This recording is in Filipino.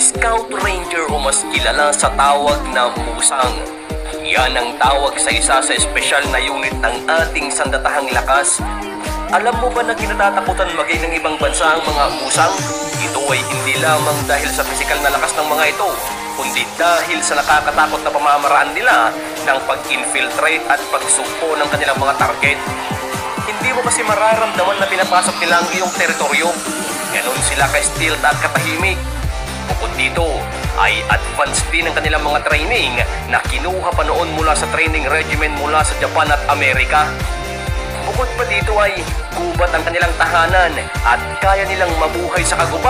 Scout Ranger o mas kilala sa tawag na musang. Yan ang tawag sa isa sa espesyal na unit ng ating sandatahang lakas. Alam mo ba na kinatatakutan maging ng ibang bansa ang mga musang? Ito ay hindi lamang dahil sa pisikal na lakas ng mga ito, kundi dahil sa nakakatakot na pamamaraan nila ng pag-infiltrate at pagsugpo ng kanilang mga target. Hindi mo kasi mararamdaman na pinapasok nila ang iyong teritoryo. Ganon sila ka-stealth at katahimik. Bukod dito, ay advanced din ang kanilang mga training na kinuha pa noon mula sa training regimen mula sa Japan at Amerika. Bukod pa dito ay gubat ang kanilang tahanan at kaya nilang mabuhay sa kagubatan